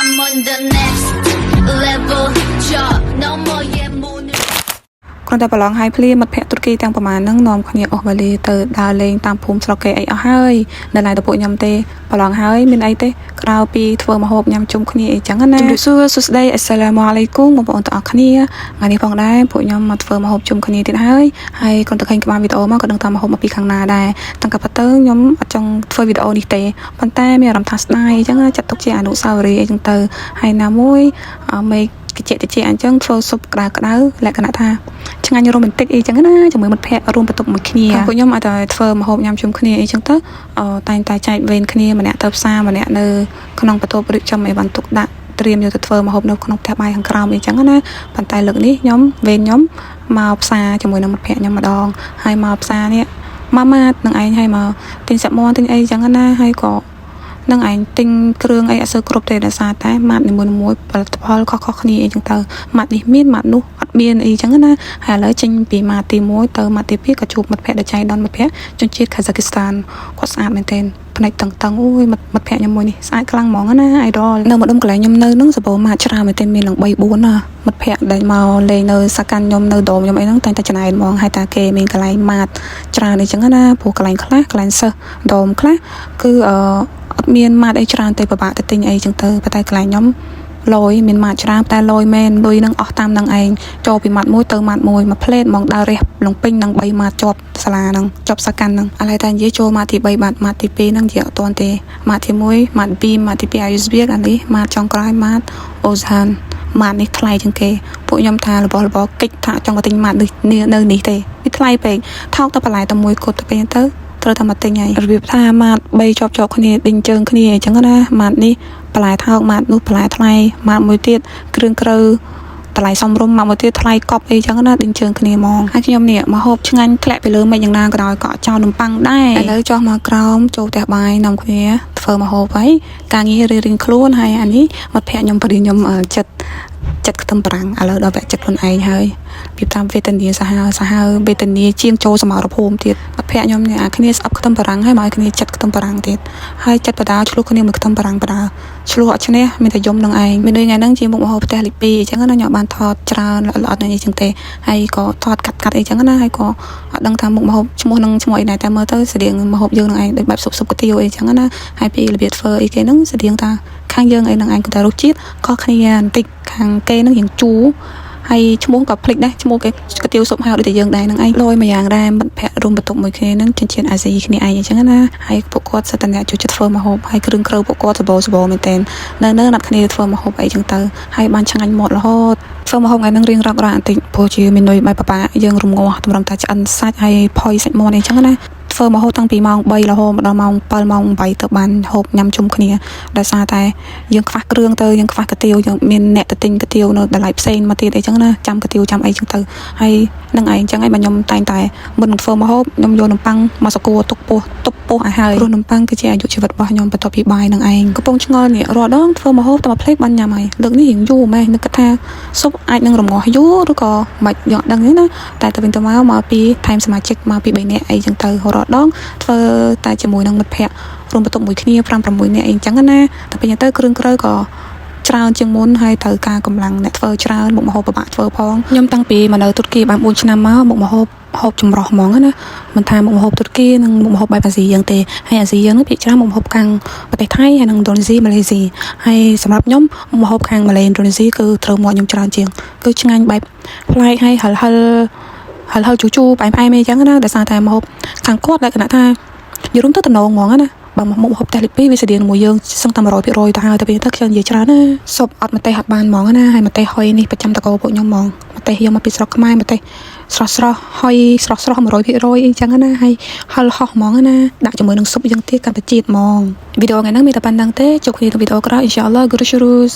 I'm on the next level job no more yeah moon គ្រាន់តែប្រឡងហើយភ្លាមមិត្តភ័ក្តិទូរគីទាំងប្រមាណហ្នឹងនាំគ្នាអស់វេលាទៅដើរលេងតាមភូមិស្រុកគេអីអស់ហើយនៅឡើយតែពួកខ្ញុំទេប្រឡងហើយមានអីទេក្រៅពីធ្វើម្ហូបញ៉ាំជុំគ្នាអីចឹងណាជំរាបសួរសួស្តីអស្សឡាមអាឡៃគុំបងប្អូនទាំងអស់គ្នាថ្ងៃនេះផងដែរពួកខ្ញុំមកធ្វើម្ហូបជុំគ្នាទៀតហើយគ្រាន់តែឃើញក្បាលវីដេអូមកក៏ដឹងថាម្ហូបមកពីខាងណាដែរតាំងពីទៅខ្ញុំអត់ចង់ធ្វើវីដេអូនេះទេប៉ុន្តែមានអារម្មណ៍ថាស្ដាយអញ្ចឹងចាត់ទុកជាអនុស្សាវរីយ៍អីចឹងទៅហើយណាមួយមេតិចអញ្ចឹងធ្វើស៊ុបក្តៅលក្ខណៈថាឆ្ងាញ់រ៉ូមែនទិកអីចឹងណាជាមួយមិត្តភ័ក្តិរួមបន្ទប់មួយគ្នាពួកខ្ញុំអាចតែធ្វើម្ហូបញ៉ាំជុំគ្នាអីចឹងទៅតែងតែចែកវេនគ្នាម្នាក់ទៅផ្សារម្នាក់នៅក្នុងបន្ទប់រៀបចំអីបានទុកដាក់ត្រៀមយកទៅធ្វើម្ហូបនៅក្នុងផ្ទះបាយខាងក្រោមអីចឹងណាប៉ុន្តែលើកនេះវេនខ្ញុំមកផ្សារជាមួយនឹងមិត្តភ័ក្តិខ្ញុំម្ដងហើយមកផ្សារនេះម៉ាម៉ាតនឹងឯងហើយមកទិញសាក់មាន់ទិញអីចឹងណាហើយក៏នឹងឯងទិញគ្រឿងអីអត់សូវគ្រប់ទេដោយសារតែម៉ាត់នីមួយផលិតផលខុសៗគ្នាអីចឹងទៅម៉ាត់នេះមានម៉ាត់នោះអត់មានអីចឹងណាហើយឥឡូវចេញពីម៉ាត់ទី1ទៅម៉ាត់ទី2ក៏ជួបមិត្តភ័ក្តិដែលចៃដន្យមិត្តភ័ក្តិជនជាតិកាហ្សាគីស្ថានគាត់ស្អាតមែនទែនផ្នែកតឹងអូយមិត្តភ័ក្តិខ្ញុំមួយនេះស្អាតខ្លាំងហ្មងណាអៃដលនៅម្ដុំកន្លែងខ្ញុំនៅហ្នឹងសបោម៉ាត់ច្រើនមែនទែនមានឡើង3 4ណាមិត្តភ័ក្តិដែលមកលេងនៅសាកាន់ខ្ញុំនៅដុំខ្ញុំអីហ្នឹងតែងតែច្នៃហ្មងហើយតាគេមានកន្លែងម៉ាត់ច្រើនអីចឹងណាព្រោះកន្លែងខ្លះកន្លែងសិស្សដុំខ្លះគឺអត់មានម៉ាត់អីច្រើនទេពិបាកទៅទិញអីចឹងទៅប៉ុន្តែកន្លែងខ្ញុំលយមានម៉ាត់ច្រើនតែលយមែនលុយនឹងអស់តាមនឹងឯងចូលពីម៉ាត់មួយទៅម៉ាត់មួយផ្លេតហ្មងដើររះលងពេញនឹង3ម៉ាត់ជាប់សាលាហ្នឹងជាប់សាកាន់ហ្នឹងឥឡូវតែនិយាយចូលម៉ាត់ទី3បាត់ម៉ាត់ទី2ហ្នឹងនិយាយអត់ទាន់ទេម៉ាត់ទី1ម៉ាត់2ម៉ាត់ទី2អាយុស្វៀកអានេះម៉ាត់ចុងក្រោយម៉ាត់អូសានម៉ាត់នេះថ្លៃជាងគេពួកខ្ញុំថារបស់កិច្ចថាចង់ទៅទិញម៉ាត់នៅនេះទេវាថ្លៃពេកថោកតែបន្លែតែមួយគត់ទៅពេលទៅត្រូវតែមកទិញហើយរបៀបថាម៉ាត់3ជាប់គ្នាដេញជើងគ្នាអញ្ចឹងណាម៉ាត់នេះបន្លែថោកម៉ាត់នោះបន្លែថ្លៃម៉ាត់មួយទៀតគ្រឿងក្រៅតម្លៃសមរម្យម៉ាត់មួយទៀតថ្លៃកប់អីចឹងណាដេញជើងគ្នាហ្មងហើយខ្ញុំនេះមកហូបឆ្ងាញ់ធ្លាក់ពីលើមិនយ៉ាងណាក៏ដោយក៏ចោលនំប៉័ងដែរឥឡូវចុះមកក្រោមចូលផ្ទះបាយនាំគ្នាធ្វើមកហូបហើយការងាររៀងខ្លួនហើយអានេះមិត្តភ័ក្តិខ្ញុំព្រោះខ្ញុំចិត្តខ្ទឹមបារាំងឥឡូវដល់វគ្គចិត្តខ្លួនឯងហើយពីតាមវេទនាសាហាវវេទនាជាងចូលសមរភូមិទៀតមិត្តភ័ក្តិខ្ញុំនេះអាគ្នាស្អប់ខ្ទឹមបារាំងហើយមកគ្នាចិត្តខ្ទឹមបារាំងទៀតហើយចិត្តបដាឆ្លោះគ្នាមួយខ្ទឹមបារាំងបដាឆ្លោះអត់ឈ្នះមានតែយំនឹងឯងមានដូចថ្ងៃហ្នឹងជាមុខម្ហូបផ្ទះលេខ2អញ្ចឹងណាខ្ញុំបានថតច្រើនល្អៗអីចឹងទេហើយក៏ថតកាត់អីចឹងណាហើយក៏អត់ដឹងថាមុខម្ហូបឈ្មោះនឹងឈ្មោះអីដែរតែមើលទៅស្តៀងម្ហូបយើងនឹងឯងដូចបែបស៊ុបកាទៀវអីចឹងណាហើយពីរបៀបធ្វើអីគេហ្នឹងស្តៀងថាខាងយើងអីនឹងឯងក៏តែរសជាតិខុសគ្នាបន្តិចខាងគេនឹងយ៉ាងជូរហើយឈ្មោះក៏ភ្លេចដែរឈ្មោះគេកាទៀវស៊ុបហៅដូចតែយើងដែរនឹងឯងលយមួយយ៉ាងដែរមិត្តភ័ក្តិរួមបន្ទប់មួយគ្នានឹងចិញ្ចៀនអាស៊ីគ្នាឯងអញ្ចឹងណាហើយពួកគាត់សិតតែអ្នកចូលចិត្តធ្វើម្ហូបហើយគ្រឿងក្រៅពួកគាត់សបោមែនតើនៅណាត់គ្នាធ្វើម្ហូបអីចឹងទៅហើយបានឆ្ងាញ់មាត់រហូតធ្វើម្ហូបថ្ងៃហ្នឹងរៀងរ៉ាក់បន្តិចព្រោះជាមីនុយបាយប៉ាយើងរំងាស់តម្រុំតែឆ្អិនសាច់ហើយផុយសាច់មាន់អីចឹងណាធ្វើម្ហូបតាំងពីម៉ោង3រហូតដល់ម៉ោង7ម៉ោង8ទៅបានហូបញ៉ាំជុំគ្នាដោយសារតែយើងខ្វះគ្រឿងទៅយើងខ្វះកាទៀវយើងមានអ្នកទៅទិញកាទៀវនៅតម្លៃផ្សេងមកទៀតអីចឹងណាចាំកាទៀវចាំអីចឹងទៅហើយនឹងឯងចឹងឯងបើខ្ញុំតែងតែមុននឹងធ្វើម្ហូបខ្ញុំយកនំប៉័ងមកសកួរទុកពោះឲ្យហើយព្រោះនំប៉័ងគឺជាអាយុជីវិតរបស់ខ្ញុំបន្ទាប់ពីបាយនឹងឯងកំពុងឆ្ងល់នេះរាល់ដងធ្វើម្ហូបតែមួយផ្លេតបានញ៉ាំហើយលើកនេះរៀងយូរម៉េចនឹកថាស៊ុបអាចនឹងរងាស់យូរឬក៏មិនយកដឹងទេណាតែទៅវិញទៅមកពីថែមសមាជិកមកពី3នាក់អីចឹងទៅរាល់ដងធ្វើតែជាមួយនឹងមិត្តភ័ក្តិរួមបន្ទប់មួយគ្នា5-6នាក់អីចឹងណាតែពេលទៅគ្រឿងក្រៅក៏ច្រើនជាងមុនហើយត្រូវការកម្លាំងអ្នកធ្វើច្រើនមុខម្ហូបពិបាកធ្វើផងខ្ញុំតាំងពីមកនៅទូរគីបាន4ឆ្នាំមកមុខម្ហូបចម្រុះហ្មងណាមិនថាមុខម្ហូបទូរគីនិងមុខម្ហូបបែបអាស៊ីយើងទេហើយអាស៊ីយើងនេះភាគច្រើនមុខម្ហូបខាងប្រទេសថៃហើយនិងឥណ្ឌូនេស៊ីម៉ាឡេស៊ីហើយសម្រាប់ខ្ញុំមុខម្ហូបខាងម៉ាឡេឥណ្ឌូនេស៊ីគឺត្រូវមកខ្ញុំច្រើនជាងគឺឆ្ងាញ់បែបប្លែកហើយហិលជូរផ្អែមអីចឹងណាដោយសារតែម្ហូបខាងគាត់លក្ខណៈថានិយាយរួមទៅតំណងហ្មងណាបើមុខម្ហូបផ្ទះលេខ2វាស្តៀងមួយយើងសឹងតែ 100% ទៅហើយតែពេលទៅខ្ញុំនិយាយច្រើនណាស៊ុបអត់ម្ទេសអត់បានហ្មងណាហើយម្ទេសហុយនេះប្រចាំតកោពួកខ្ញុំហ្មងម្ទេសយកមកពីស្រុកខ្មែរម្ទេសស្រស់ហុយស្រស់ 100% អីចឹងណាហើយហិលហោះហ្មងណាដាក់ជាមួយនឹងស៊ុបយ៉ាងទៀតកាន់តែជាតិហ្មងវីដេអូថ្ងៃហ្នឹងមានតែប៉ុណ្្នឹងទេជួបគ្នាក្នុងវីដេអូក្រោយអ៊ីនសាអល់ឡោះ Gurusharus